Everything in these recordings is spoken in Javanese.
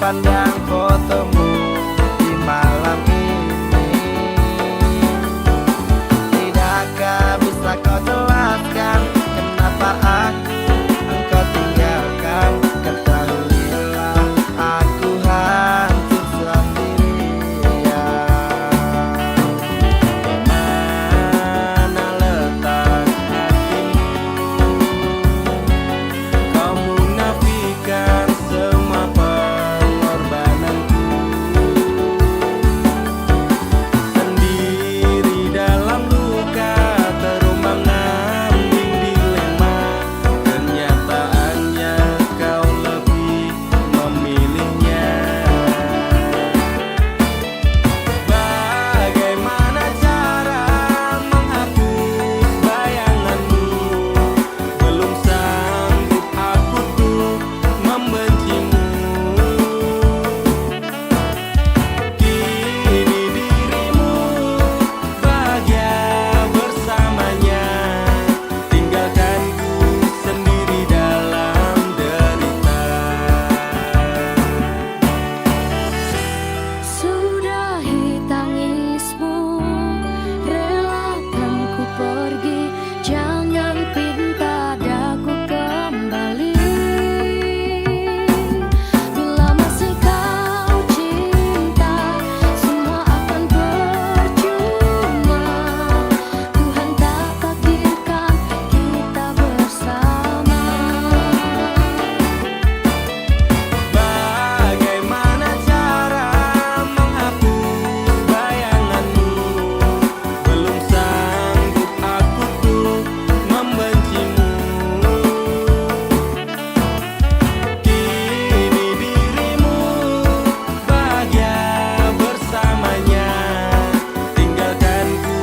pandang fotomu di malam ini. Tidakkah bisa kau jelaskan kenapa engkau tinggalkan? Ketahuilah aku hancur sendirian. Mana letak hatimu? Kau munafikan semua pengorbananku. Sendiri dalam luka, terombang-ambing dilema. Kenyataannya kau lebih memilihnya. Bagaimana cara menghapus bayanganmu? Belum sanggup aku tuh membencimu. Kini dirimu bahagia bersamanya, tinggalkanku sendiri dalam derita. Sudahi tangismu, relakan ku pergi, jangan pinta daku kembali. Bila masih kau cinta, semua akan percuma. Tuhan tak takdirkan kita bersama. Bagaimana cara menghapus bayanganmu? Belum sanggup aku tuh membencimu. Kini dirimu bahagia bersamanya, tinggalkanku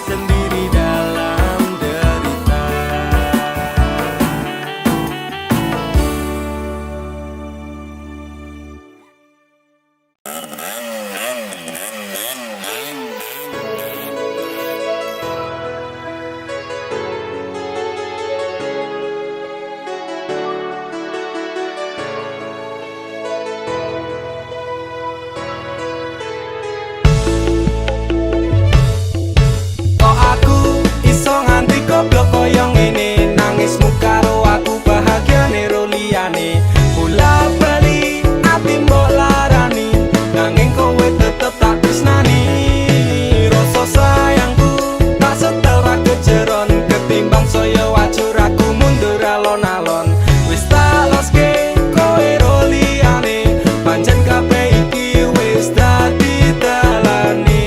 sendiri dalam derita. Kok aku iso nganti goblok koyo ngene? Nangismu karo aku bahagia nero liyane. Bola bali ati mbok larani, nanging kowe tetep tak tresnani. Rasa sayangku tak setel ra kejeron, ketimbang saya wajur aku mundur alon-alon. Wis tak loske kowe ro liyane, pancen kabeh iki wis dadi dalane.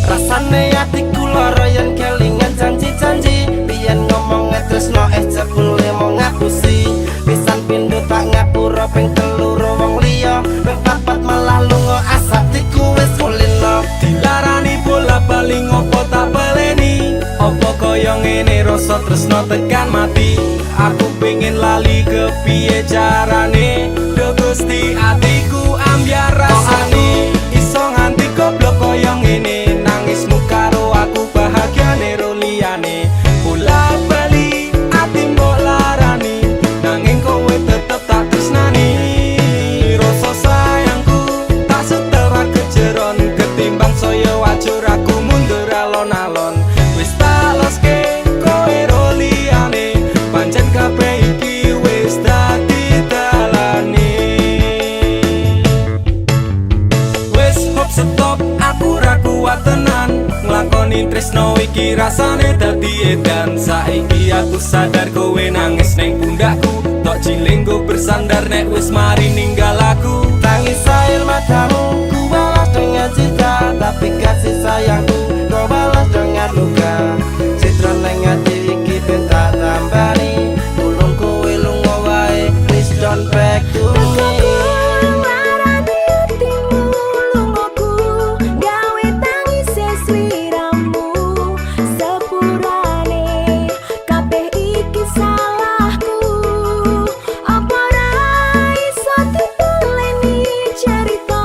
Rasane atiku lara yen kelingan janji-janji, biyen ngomong tresno jebule mau ngapusi. Pisan pindho tak ngapura, ping telu wong liya, ping papat malah lunga asatiku wis kulino. Dilarani bola bali ngopo tak baleni? Apa kaya ngene rasa tresno tekan mati? Aku pengen lali kepiye carane? Duh Gusti atiku ambyar rasane. Iso nganti goblok kaya ngene, nangismu karo aku bahagia nero liyane. Bola bali ati mbok larani, nanging kowe tetep tak tresnani. Rasa sayangku tak setel ra kejeron, ketimbang saya wajur aku mundur alon-alon. Wis tak loske kowe ro liyane, pancen kabeh iki wis dadi dalane. Wis hop stop, aku ra kuat tenan nglakoni tresno iki, rasane dadi edan. Saiki aku sadar kowe nangis ning pundakku, tok cilenggo bersandar nek wis mari ninggal aku. Tangis air matamu ku balas dengan cinta, tapi kasih sayangku kau balas dengan luka. Citra ning ati iki ben tak tambani, tulung kowe lunga wae, please don't back to me. Apa ra iso diteleni cerita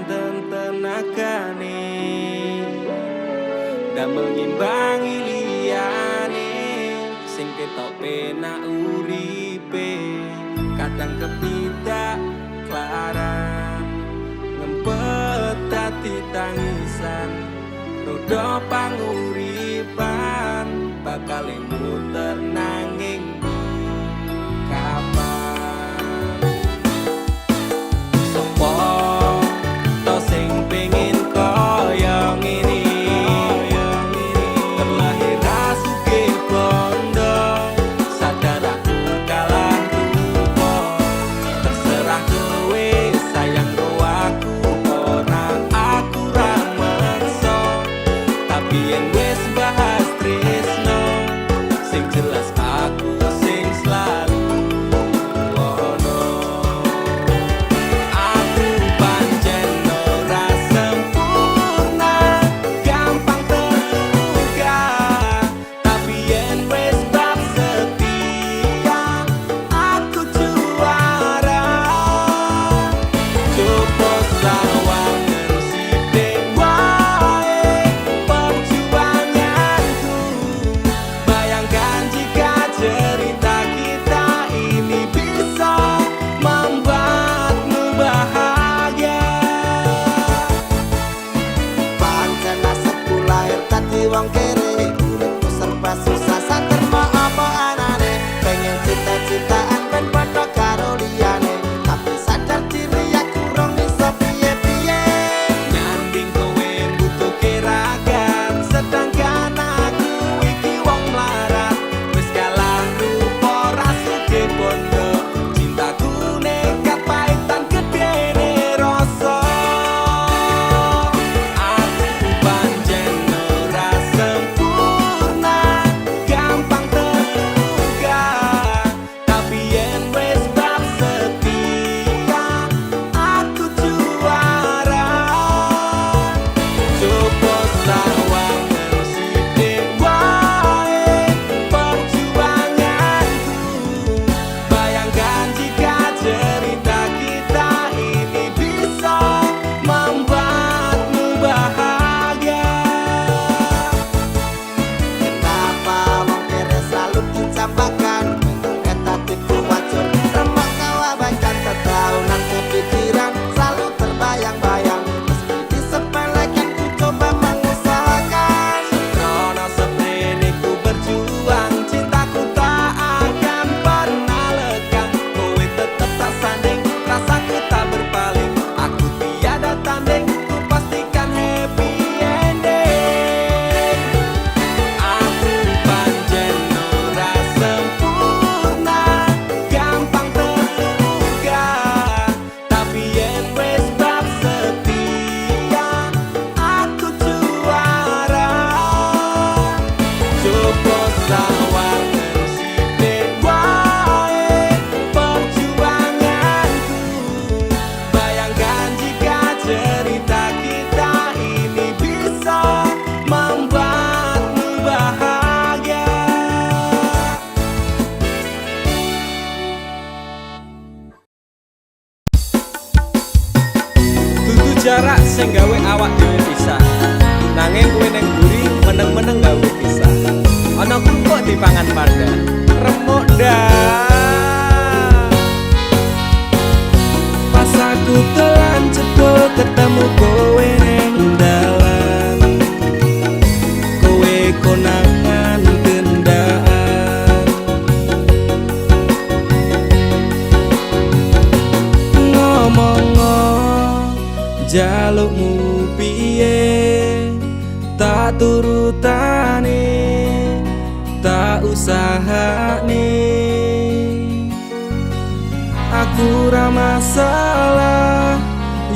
wonten tenagane damel ngimbangi liyane sing ketok penak uripe kadang kepidak klaran ngempet dadi tangisan roda panguripan bakal muter nanging kapan sopo to sing pengin kaya ngene terlahir sugih bondo sadar aku kalah rupa terserah kowe sayang karo aku ora aku ra merso tapi yen wis bahas tresno sing jelas aku sing selalu ono aku pancen ora sempurna gampang terluka tapi yen wis bab setia aku juara coba sawangan sithik wae perjuanganku bayangkan jika cerita kita ini bisa membuatmu bahagia Pancen nasibku lahir dadi wong kere uripku serba susah saterma apa anane pengen cita-citaan ben padha karo liyane tapi sadar diri aku rong iso piye-piye nyanding kowe butuh keragan sedangkan aku iki wong melarat wis kalah rupa rasuke bondo cintaku nekat paitan gedene rasa aku pancen ora sempurna gampang terluka tapi yen wis bab setia aku juara coba sawangan sithik wae perjuanganku bayangkan jika cerita kita ini bisa membuatmu bahagia kenapa wong kere selalu dicambakan etatiku wajur remak kawabakan tetaunan kepikiran selalu terbayang-bayang meski disepelekan ku coba mengusahakan Rono seprene ku berjuang cintaku tak akan pernah lekang kowe tetep tak sanding rasaku tak berpaling aku tiada tanding ku pastikan happy ending aku pancen ora sempurna gampang terluka tapi yen wis bab setia aku juara coba sawangan sithik wae perjuanganku bayangkan jika cerita kita ini bisa membuatmu bahagia dudu jarak sing gawe awak dhewe pisah nanging kowe ning mburi meneng-meneng gawe pisah ana kok dipangan panda remuk dah pas aku telan cedul ketemu kowe ning dalan kowe konangan gendaan ngomong jalukmu piye tak turutane tak usahane aku ra masalah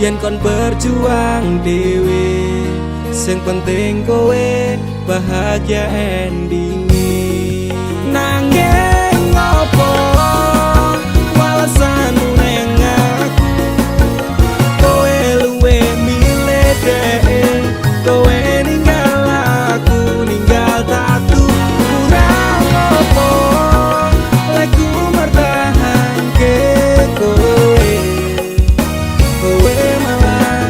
yen kon berjuang dhewe sing penting kowe bahagia endinge nanging ngopo walesanmu neng aku kowe luwe milih dhewe kowe ninggal aku ninggal tatu kurang ngopo lagu mertahanke kowe malah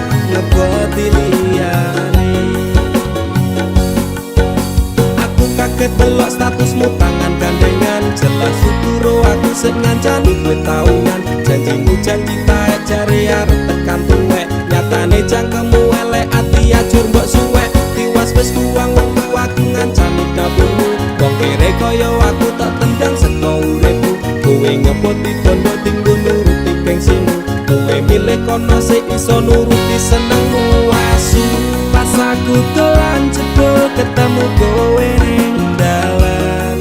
statusmu tangan gandengan. Jelas syukuro aku sing ngancani kowe tahunan. Janjimu janji taek jare arep tekan tuwek. Nyatane cangkemmu elek ati ajur mbok suwek. Tiwas wis kuwang wektu aku ngancani dapurmu. Wong kere kaya aku tak tendang saka uripmu. Kowe ngepoti bondo tinggo nuruti gengsimu. Kowe milih kono sik iso nuruti senengmu. Asu pas aku dolan jebul ketemu kowe ning dalan.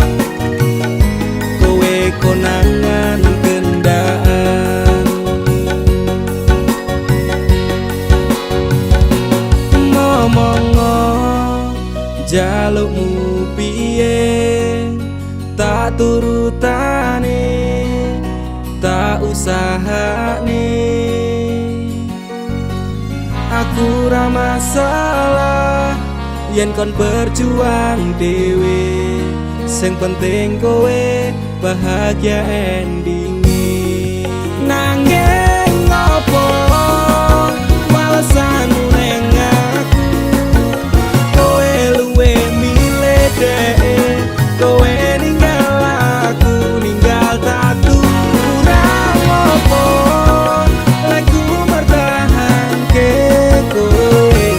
Kowe konangan kendaan. Ngomong-ngo jalukmu piye tak turutane tak usahane. Aku ra masalah yen kon berjuang dhewe. Sing penting kowe bahagia endinge. Nanging ngopo walesanmu ning aku? Kowe luwe milih dhek. Kowe ninggal aku ninggal tatu. Ora ngopo lagu mertahanke kowe.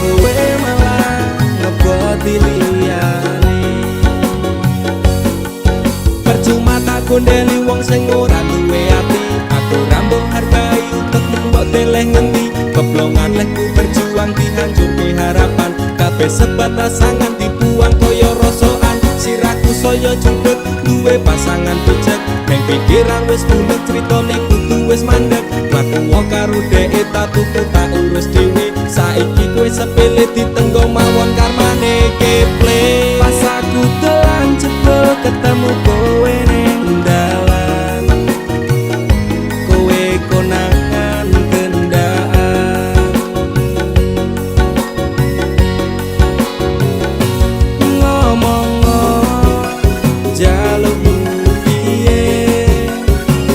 Kowe malah ngeboti liyane. Percuma tak gondeli wong sing ora duwe ati. Aku rambung hargai utekmu mbok deleh ngendi. Keblongan lekku berjuang dihancurke harapan. Kabeh sebatas angan dibuang koyo rosokan. Sirahku saya jundut duwe pasangan becek. Neng pikiran wis bulet critane kudu wis mandek. Laku wong karo dhek tatuku tak urus dhewe. Saiki kowe sepele ditenggo mawon karmane keple. Pas aku dolan jebul ketemu kowe ning dalan. Kowe konangan kendaan. Ngomong-ngo jalukmu piye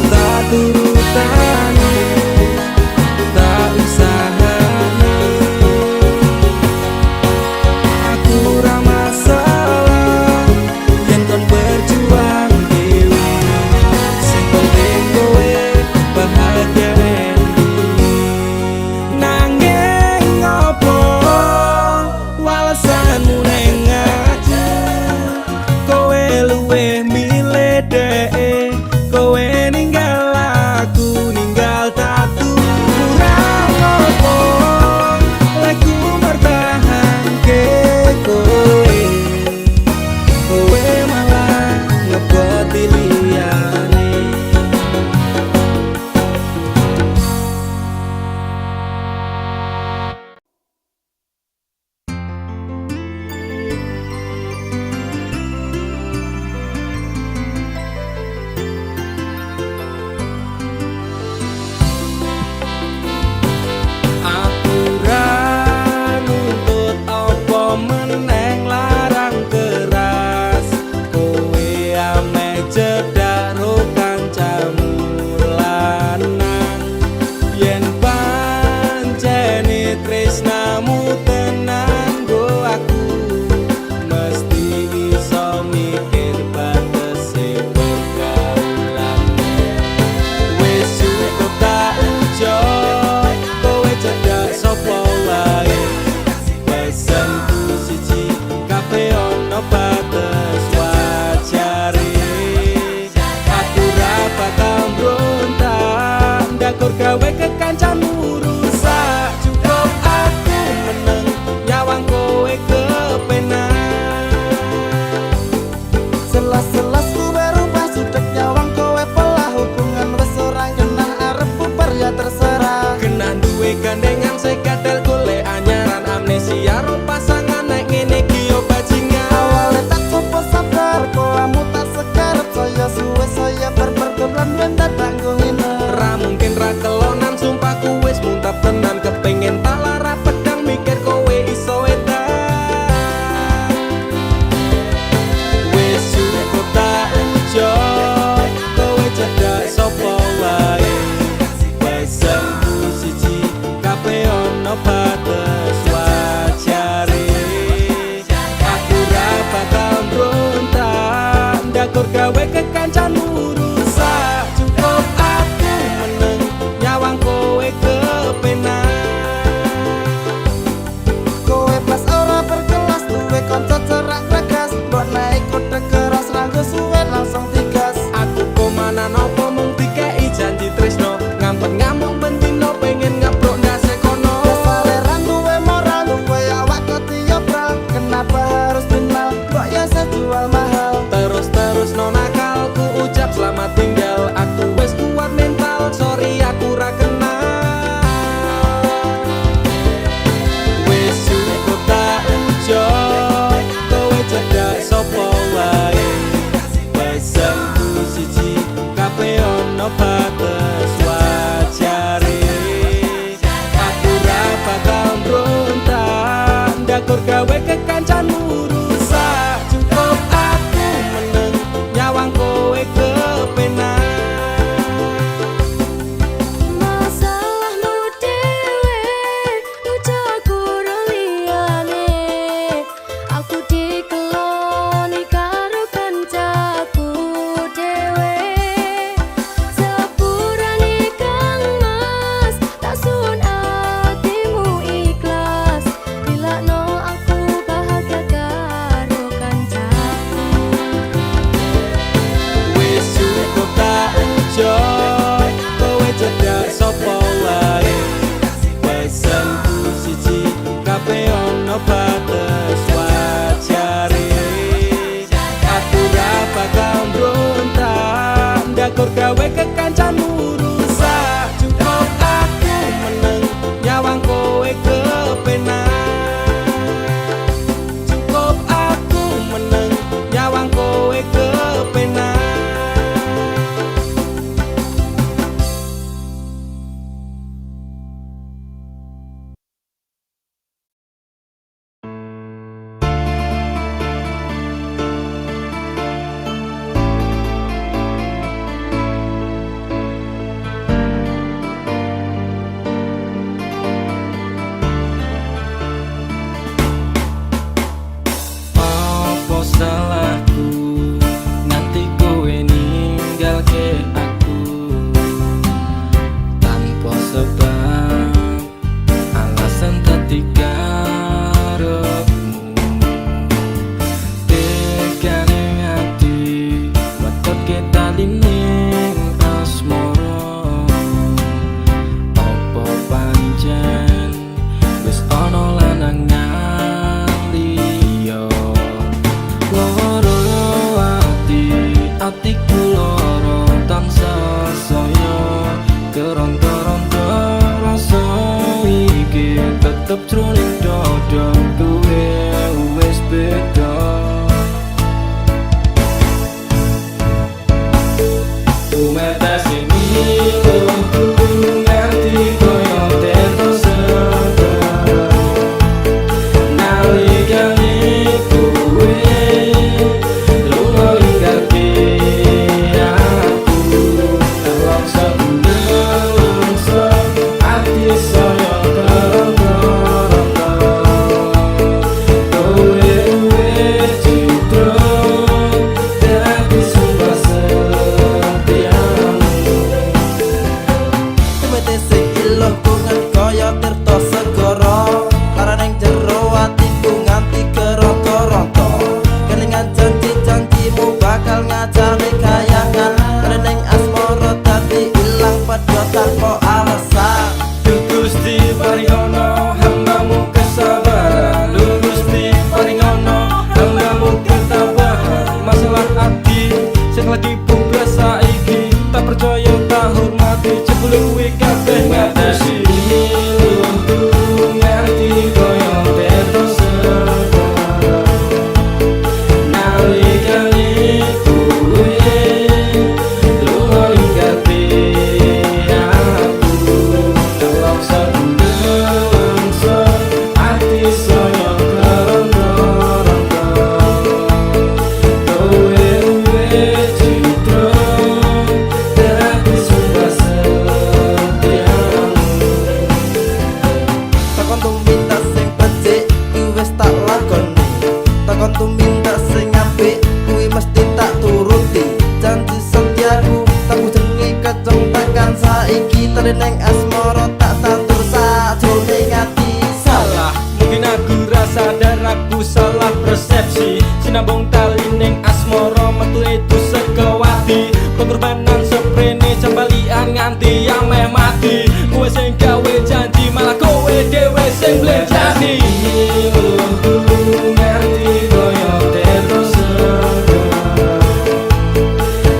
tak turutane tak usahane. Aku ra masalah Ndakur gawe kekancanmu rusak. Cukup aku meneng nyawang kowe kepenak. Kowe pas ora berkelas, duwe kanca cerak bregas. Mbok naik kode keras ranggo suwe langsung digas. Aku komana nopo mung dikei janji tresno. Ngampet ngamuk bendino pengen ngabrok ndase kono. Kesaleran duwe moral, duwe awak ketiobral. Kenapa harus final, kok ya saya jual mahal. Terus no nakal, ku ucap selamat tinggal. Aku wes kuat mental, sorry aku ra kenal. Wes cukup tak ujo, kowe cedak sopo wae. Pesanku siji, kabeh ono batas wajare. Aku ra bakal mbrontak, ndakur gawe kekancanmu rusak. Cukup aku meneng nyawang kowe kepenak. Masalahmu dewe, ucaku liyane. Aku dikeloni karo kancaku dewe. Sepurane Kang Mas, tak sun atimu ikhlas. Bilakno aku bahagia karo kancaku. Wis cukup tak ujo, kowe cedak sopo wae. Pesanku siji, kabeh ono batas wajare. Aku ra bakal mbrontak, ndakur gawe kekancanmu rusak. Cukup aku meneng nyawang kowe kepenak. Cukup aku meneng nyawang kowe kepenak. Apa salahku nganti kowe ninggalke aku tanpa sebab, alasan dadi karepmu. Tekane ati wetutke tali ning asmara. Apa pancen wis ana lanangan liya. Loro atiku loro tansah saya. Keronta-ronta rasa iki tetep jroning dada. Kowe wis beda. Umetasi miluku nganti koyo teto segar. Nalikane kowe lunga ingkarte aku. Nelongso ati saya keronta-ronta. sinambung tali ning asmara metu itu sekawati pengorbanan seprene jambalian nganti yang meh mati kowe sing gawe janji malah kowe dhewe sing blenjani nganti koyo terus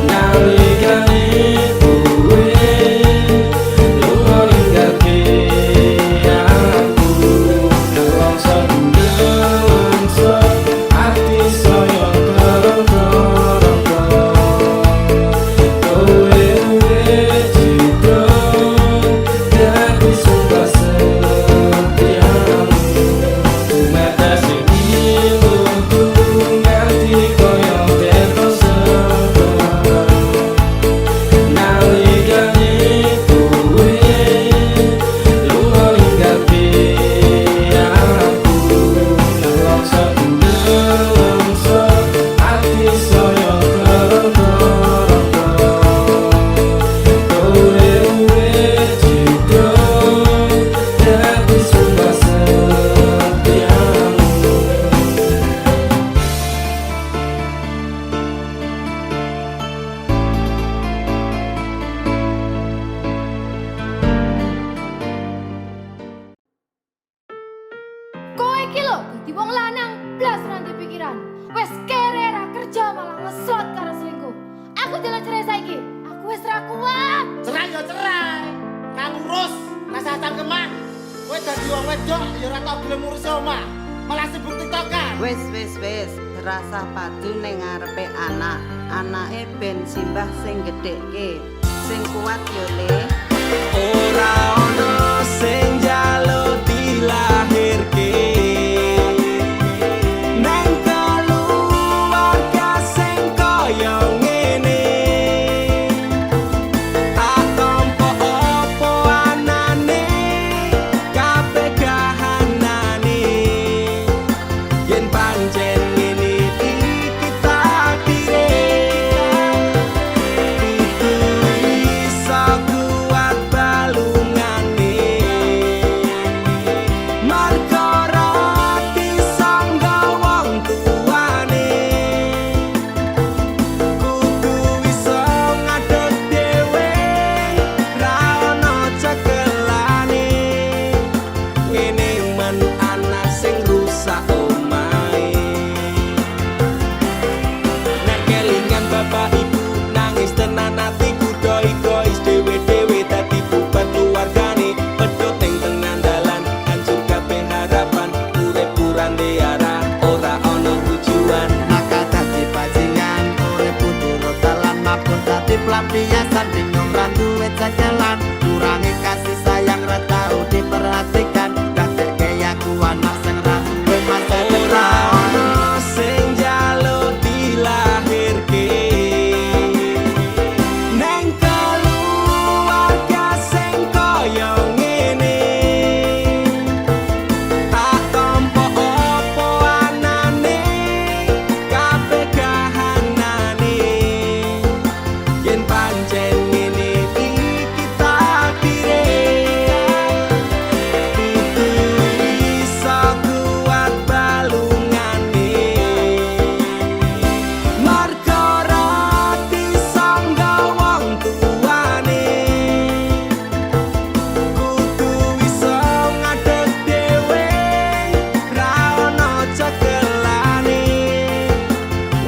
nalikane kowe lunga ninggalke aku nelongso nelongso ati saya terong-terong kowe juga dadi suka setiamu mata sing ilmuku nganti koyo terus nalikane kowe lunga ninggalke aku nelongso nelongso ati saya terong-terong kowe juga dadi suka setiamu. Kowe iki lho dadi wong lanang blas ranti pikiran. Wes kere ra kerja malah ngeslot karo selingkuh. Aku jalan cerai saiki. Aku wis ra kuat. Cerai ya cerai. Ra ngurus, rasa cangkeman. Kowe dadi wong wedok ya ora tau gelem ngurus omah. Malah sibuk tiktokan. Wis terasa padu ning ngarepe anak. Anake ben simbah sing gedhekke. Sing kuat yo Le. Ora ono sing njaluk dilahirke nang keluarga sing kaya ngene tak tampa apa anane kabeh kahanane yen pancen ngene iki takdire itu iso kuat balungane pelampiasan bingung randu jalan kurangi kasih sayang ratau diperhatikan kakek kayak ku anak sing randu masa depan sing jaluk dilahirke neng keluarga sing kaya ngene tak tampa apa anane kabeh kahanane yen pancen ngene iki takdire itu iso kuat balungane marga ora disangga wong tuane kudu iso ngadeg dhewe ra ono cekelane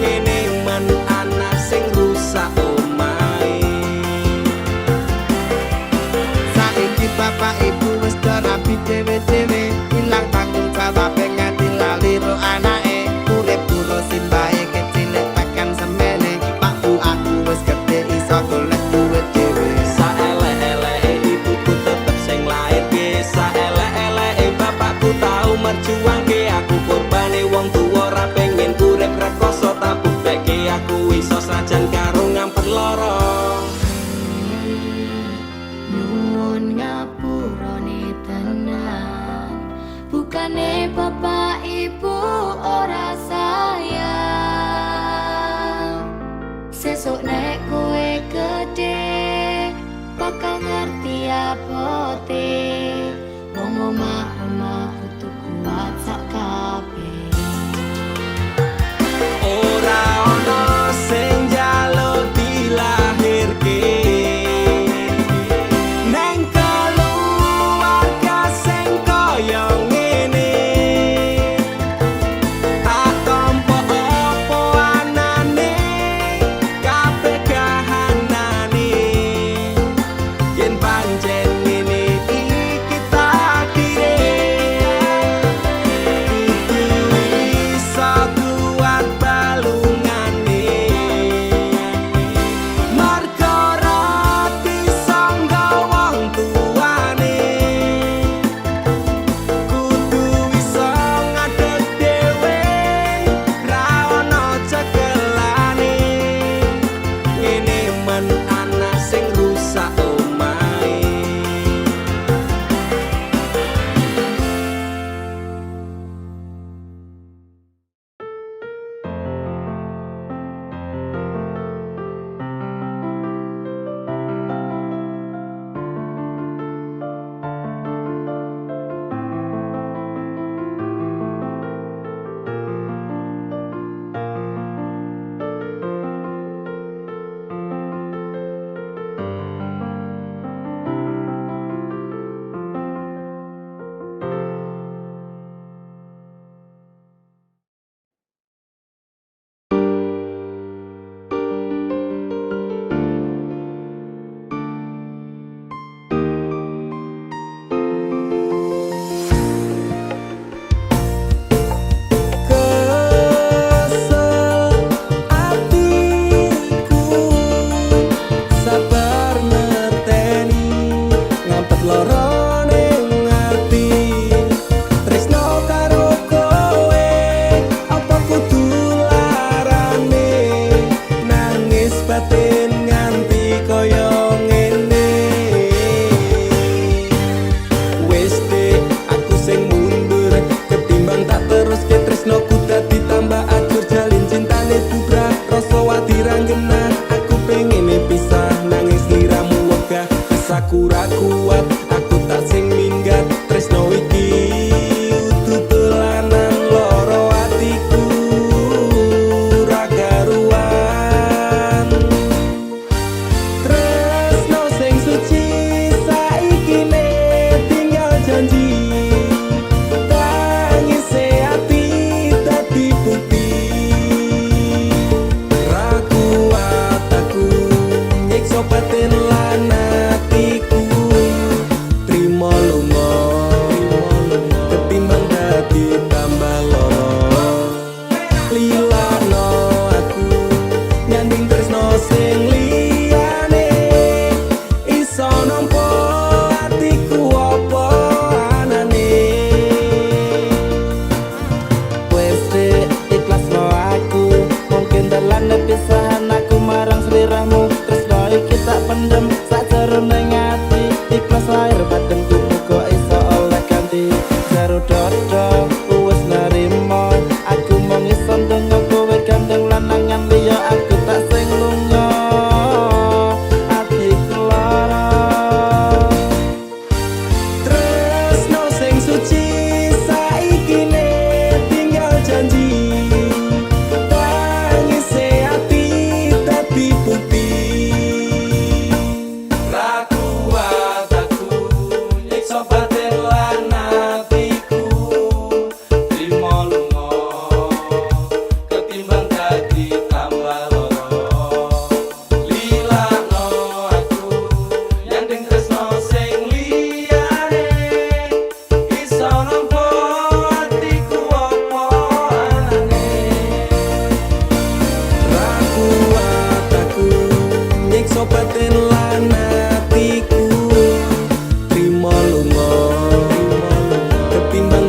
ngene men ana sing rusak omahe saiki bapak ibu wis rapi dhewe-dhewe ilang tanggung jawab nganti lali ro anake urip karo simbahe kecil tekan semene pak bu aku wis gede iso golek duit dhewe saelek-eleke ibuku tetep sing lairke saelek-eleke bapakku tau merjuangke aku korbane wong tuwa ora pengen urip rekoso tak buktekke aku iso sajan karo ngamper lara Nuwun ngapurane tenan bukane bapak ibu ora sayang sesuk nek kowe gede bakal ngerti apote wong omah-omah kudu kuat sak kabeh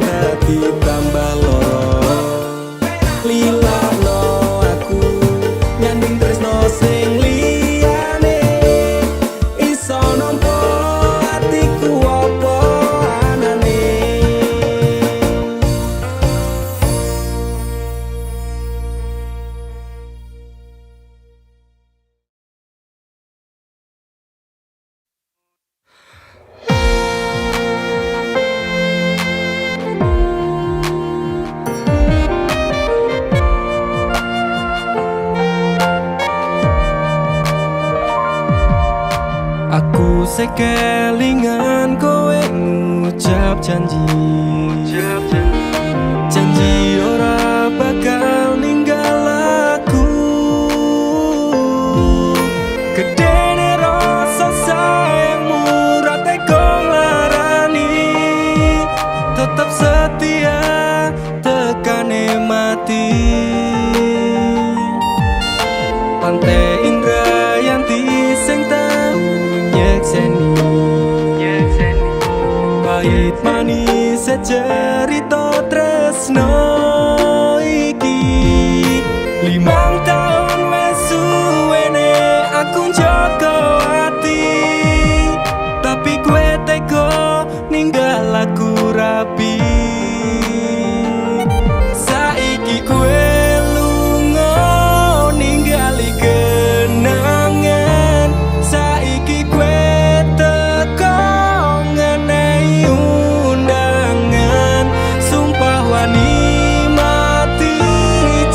ati tambah loro lilakno aku nyanding tresno sing liyane iso nampa atiku apa anane. Aku sekelingan kowe ngucap janji Janji ora bakal ninggal aku. Gedene rasa sayangmu ra tega nglarani, tetap setia tekane mati. Pantai Indrayanti sing tau nyekseni pahit manis cerita tresno iki. 5 tahun wes suwene aku njaga ati, tapi kowe tega ninggal aku rapi. Saiki kowe lunga ninggali kenangan, saiki kowe teko ngenehi undangan. Sumpah wani mati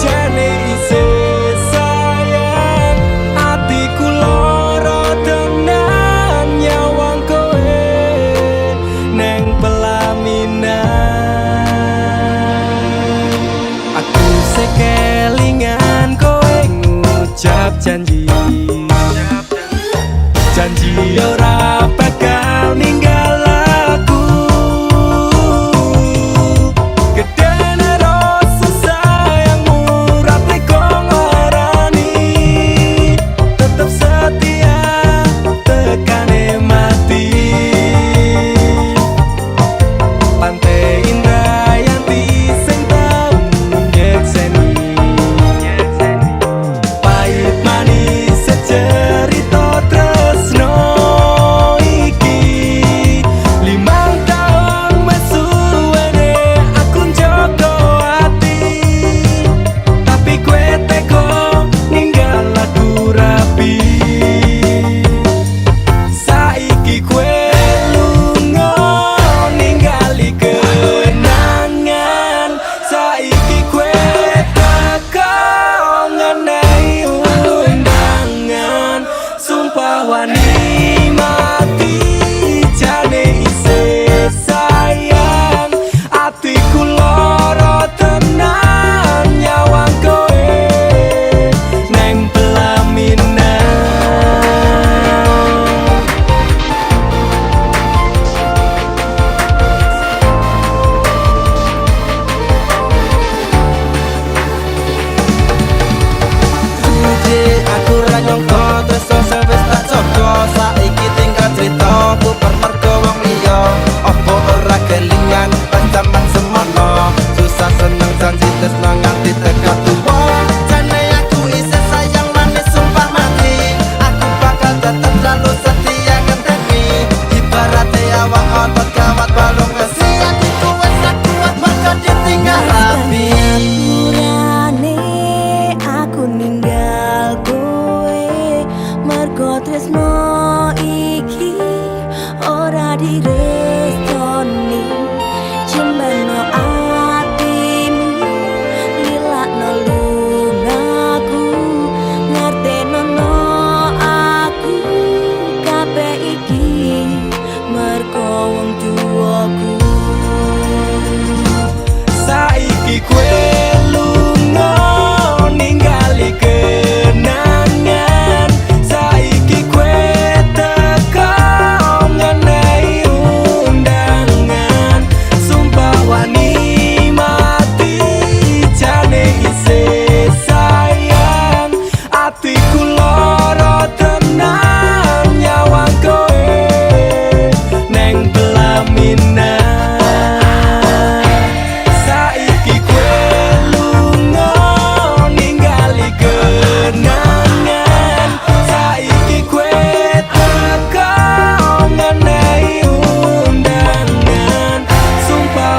jane isih sayang, atiku lara tenan nyawang kowe neng pelaminan. Aku sekelingan kowe ngucap janji ora bakal ninggal aku. Gedene rasa sayangmu ra tega nglarani, tetep setia tekane mati. Pantai Indrayanti sing tau nyekseni pahit manis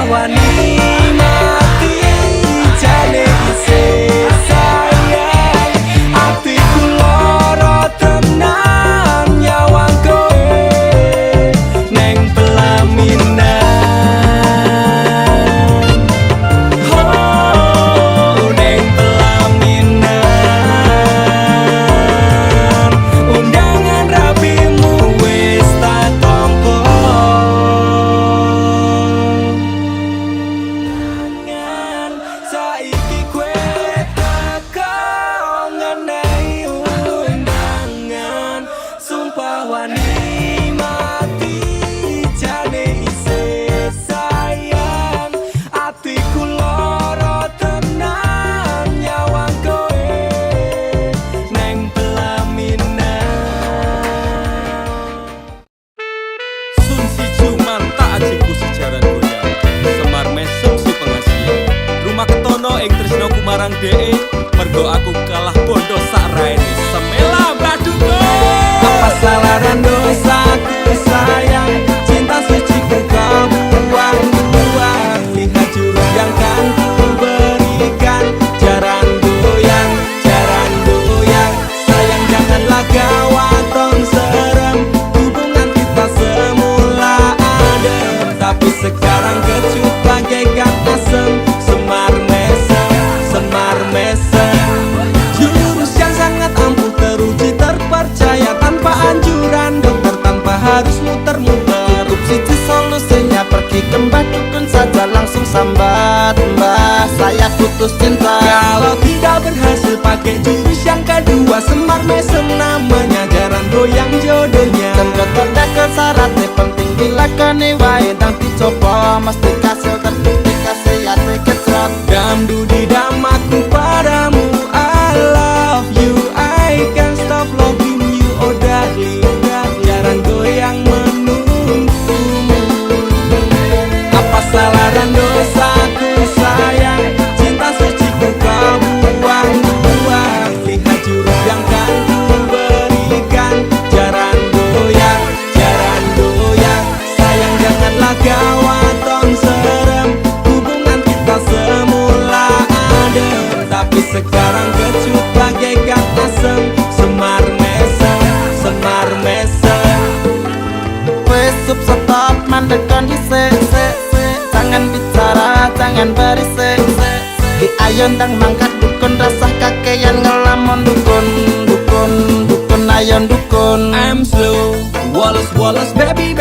sumpah wani mati jane isih sayang atiku lara tenan nyawang kowe neng pelaminan oh neng pelaminan undangan rapimu wis tak tampa tangan saiki kowe teko ngenehi undangan sumpah wani mati jane isih sayang atiku lara tenan nyawang kowe neng pelaminan Sun si cuman tak ajiku sejaran goyang Semar mesem si pengasihan Rumah ketono ing tresnoku marang dhek mergo aku kalah bondo sak raine semela baduko apa salaran dosaku sayang cinta suciku kau buang-buang lihat jurus yang kan ku berikan jaran goyang sayang janganlah gawaton serem hubungan kita semula adem tapi sekarang kecut bagaikan asem semar mesem jurus yang sangat ampuh teruji terpercaya tanpa anjuran dokter tanpa harus muter-muter Cukup siji solusinya pergi ke mbah dukun saja langsung sambat mbah saya putus cinta. kalau tidak berhasil pakai jurus yang kedua semar mesem namanya jaran goyang jodohnya Dan dokter ke syaratnya penting bila kene wae dan dicoba mesti kasil terbukti kasih hati kecot. Damdu di damaku padamu I love you I can't stop loving you oh darling jaran goyang menunggumu apa salaran dosaku sayang cinta suciku kau buang-buang lihat jurus yang kan ku berikan jaran goyang sayang janganlah gawaton serem hubungan kita semula adem tapi sekarang kecut bagaikan asem semar mesem Wes stop mandekan dhisik jangan bicara jangan berisik di ayon dang mangkat dukun rasah kakean ngelamun dukun ayon dukun. I'm slow Wallace baby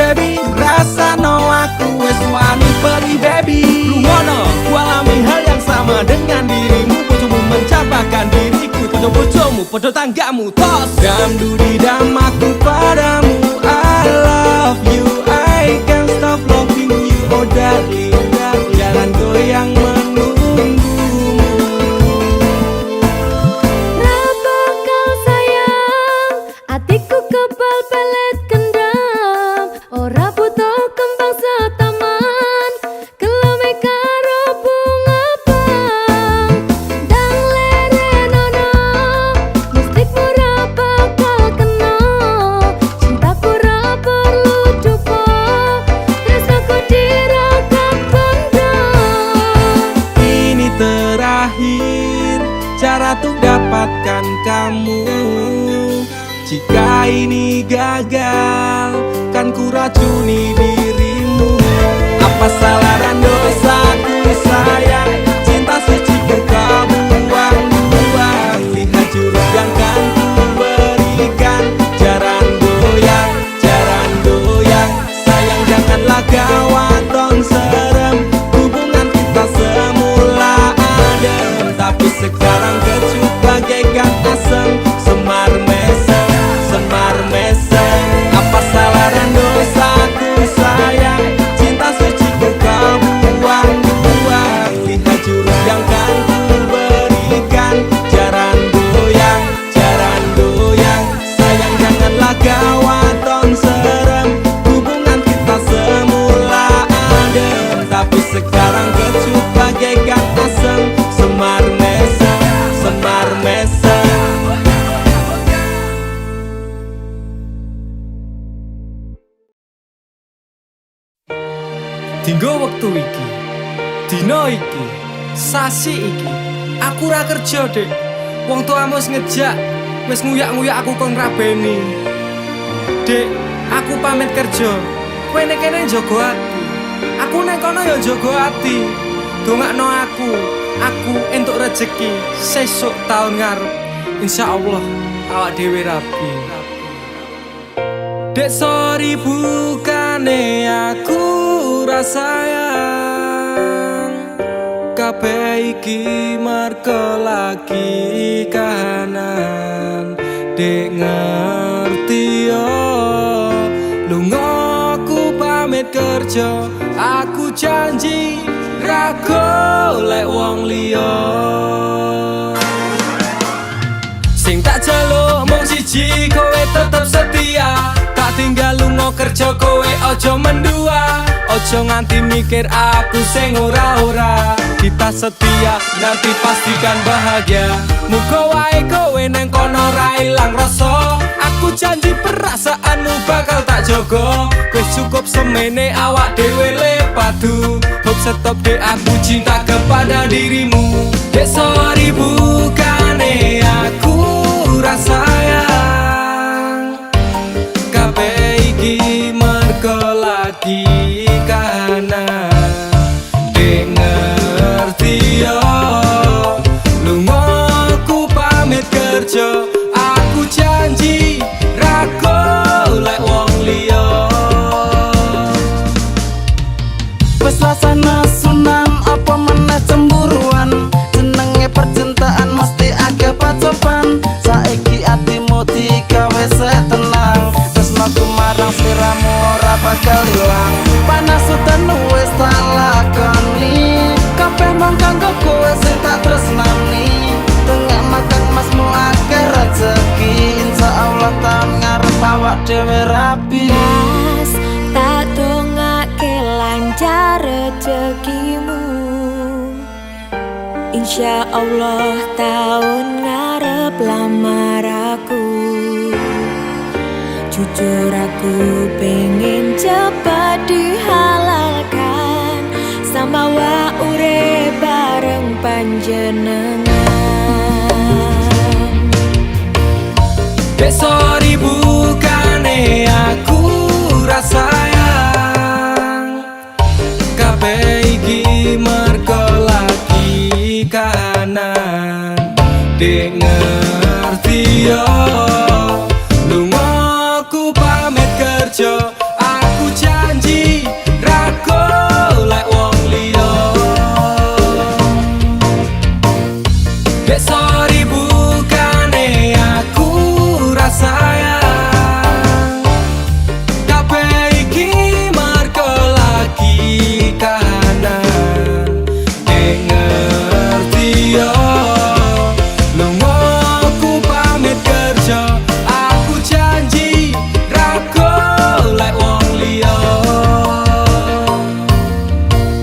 rasa no aku wes wani pergi baby lu ngono ku alami hal yang sama dengan dirimu bojomu mencapakan diriku bojomu podo tanggamu tos damdu di damaku padamu I love you I can't stop loving you oh darling jalan goyang menunggumu Rapa kau sayang, hatiku kebal pelet kendam. Ora butuh kembang setaman, kelome karo bunga pang. Dang lerenono, mistikmu ra bakal kena. Cintaku ra perlu dupo, tresnaku dirakat bondo. Ini terakhir cara untuk dapatkan kamu jika ini gagal kan ku racuni dirimu apa salaran dosaku sayang cinta suciku kau buang-buang lihat jurus yang kan ku berikan jaran goyang sayang janganlah gawaton serem hubungan kita semula adem tapi sekarang kecut bagaikan asem semar mesem apa salaran dosaku sayang cinta suciku kau buang-buang lihat jurus yang kan ku berikan jaran goyang sayang janganlah gawaton serem hubungan kita semula adem tapi sekarang kecut bagaikan asem semar mesem Dinggo wektu iki Dino iki, sasi iki, aku ora kerja, Dek. Wong tuamu wis ngejak, wis nguyak-nguyak aku kon ngrabeni. Dek, aku pamit kerja. Kowe nek kene njogo ati. Aku nek kono ya njogo ati. Dongakno aku entuk rezeki sesuk taun ngarep. Insyaallah awak dhewe rapi. Dek sorry bukane aku rasayang. Kabeh iki merko lagi kahanan. Dek ngerti yo lunga aku pamit kerja. Aku janji ra golek wong liya. Sing tak jaluk mung siji, kowe tetep setia. Tak tinggal lunga kerja, kowe ojo mendua. Ojo nganti mikir aku sing ora-ora. Kita setia, nanti pastikan bahagia. Muga wae kowe neng kono ra ilang rasa. Aku janji perasaanmu bakal tak jogo. Wis cukup semene awak dhewe le padu. Hope stop dek aku cinta kepada dirimu. Dek sorry bukane aku rasayang. Kabeh iki mergo lagi kahanan. Dek ngerti yo lunga aku pamit kerja. Aku janji ra golek wong liya. Wes rasane sunan apa meneh cemburuan. Jenenge percintaan mesti agak pacoban. Saiki atimu digawe tenang. Tresnaku marang sliramu ora bakal ilang. Panas udan wis tak lakoni. Kabeh mung kanggo kowe sing tak tresnani. Tengah makan masmu akeh rezeki. Insyaallah taun ngarep awak dhewe rapi. Mas, tak dongake lancar rezekimu. Insya Allah tahun ngarep lamar aku. Jujur aku pengen cepat dihalalkan. Sama wa urip bareng panjenengan. Dek sorry bukane aku rasayang. Kabeh iki mergo lagi kahanan. Dek ngerti yo lunga aku pamit kerja. Aku janji ra golek wong liya. Dek sorry bukane aku rasayang. Kabeh iki mergo lagi kahanan. Dek ngerti yo lunga aku pamit kerja. Aku janji ra golek wong liya.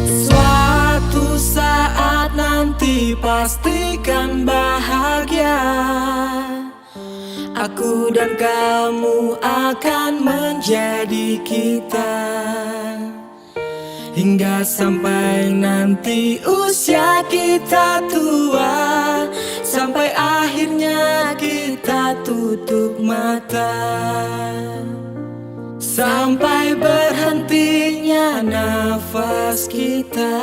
Suatu saat nanti pastikan bahagia. Aku dan kamu akan menjadi kita. Hingga sampai nanti usia kita tua. Sampai akhirnya kita tutup mata. Sampai berhentinya nafas kita.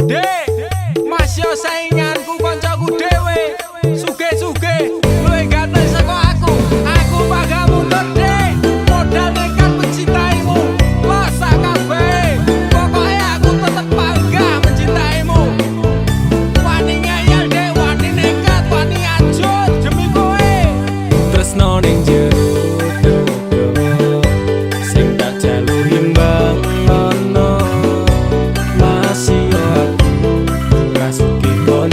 Dek, Mas yo sainganku koncoku dhewe. Suge-suge, luwih ganteng saka aku. Aku bangga mundur, Dek. Modal nekat mencintaimu. Masa kabeh. Pokoknya aku tetep bangga mencintaimu. Wani ngeyel, Dek, wani nekat, wani ajut demi kowe. Tresno ning jero dodo. Sing tak jalur imbang ono. Masih yo aku rasuki kon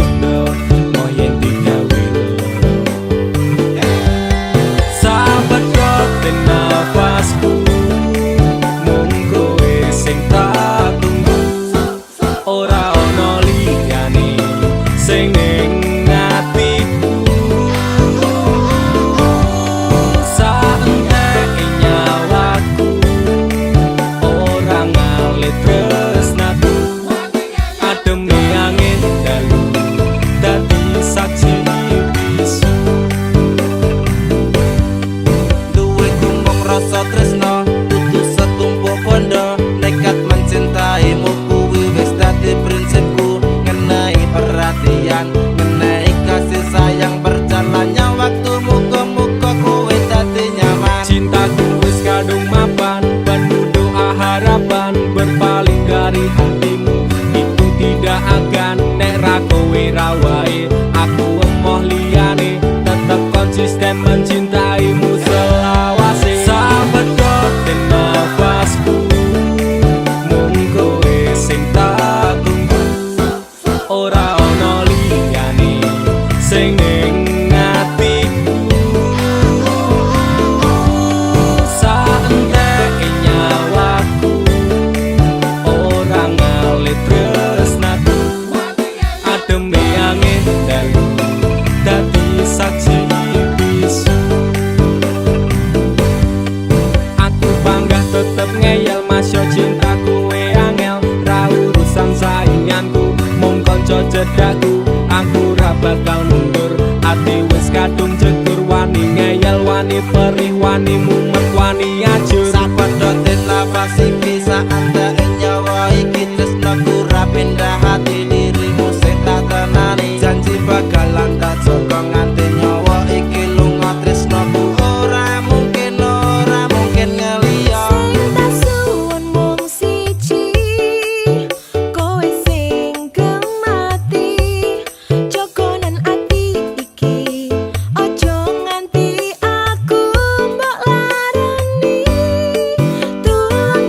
rasyo cinta kowe angel ra urusan sainganku mung kanca cedhakku aku ra bakal mundur ati wis kadung jegur wani ngeyel wani perih wani mumet wani ajur Sapadha nafasi bisa anda ing nyawa iki tresnaku ra pindah hati dirimu sing tak tenani janji bakalan tak jaga nganti nyawa iki lunga tresnaku ora mungkin ngeliya Sing tak suwun mung siji, kowe sing gemati. Jogonan ati iki, ojo nganti aku mbok larani. Tulung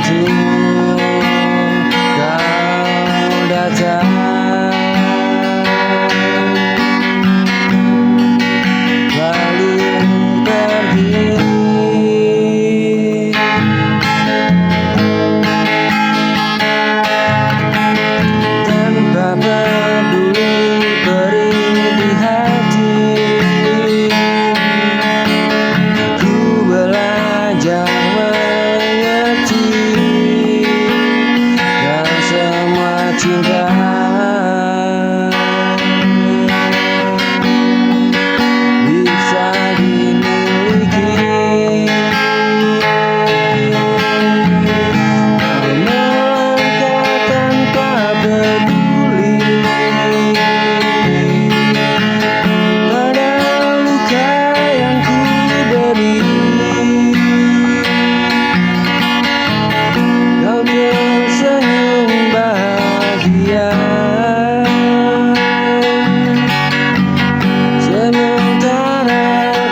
waktu kau datang, lalu pergi. Tanpa peduli beri di hati, ku belajar mengerti dan semua cinta bisa dimiliki. Melangkah tanpa peduli pada luka yang ku beri. Kau tersenyum bahagia, sementara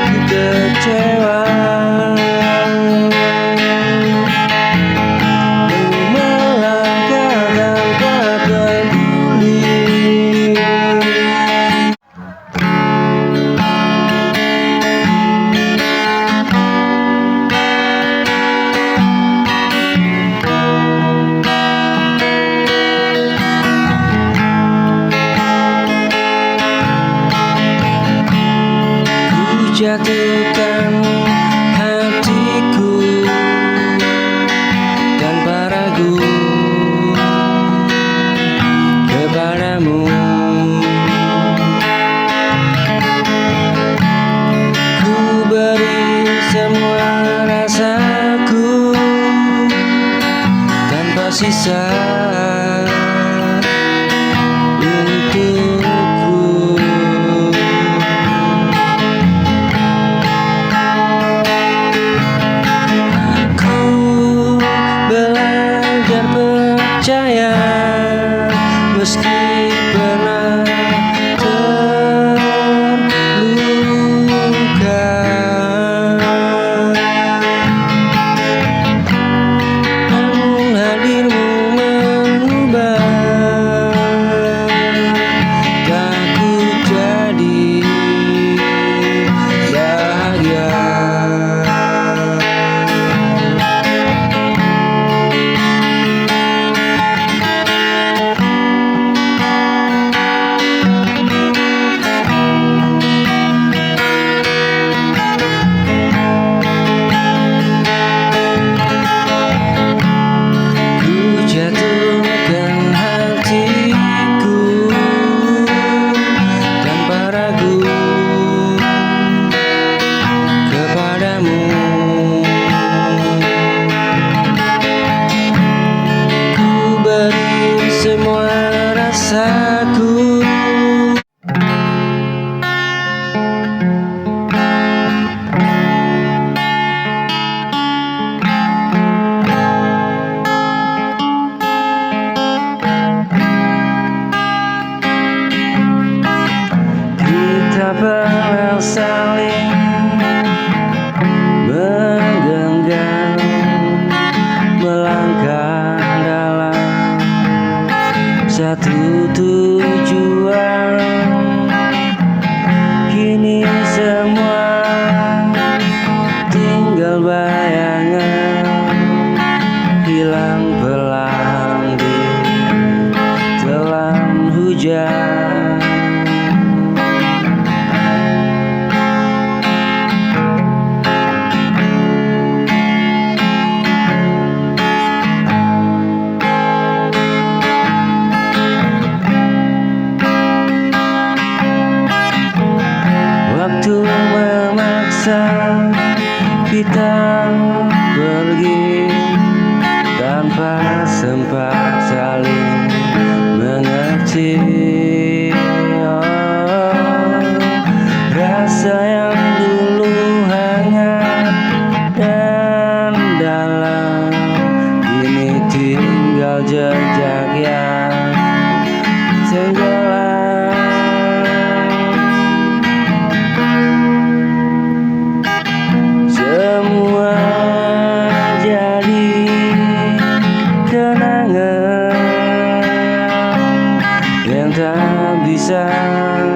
ku kecewa. Melangkah tanpa peduli. Ku jatuhkan hatiku tanpa ragu kepadamu. Ku beri semua rasaku tanpa sisa untukku. Ku belajar percaya meski pernah terluka. Namun hadirmu mengubah, takut jadi bahagia. Ku jatuhkan hatiku tanpa ragu kepadamu. Ku beri semua rasaku. Kita pernah saling menggenggam, melangkah dalam satu tujuan. Kini semua tinggal bayangan, hilang perlahan di telan hujan. Waktu memaksa kita pergi tanpa sempat saling mengerti. Rasa yang dulu hangat dan dalam, kini tinggal jejak yang tenggelam. Semua jadi sayang.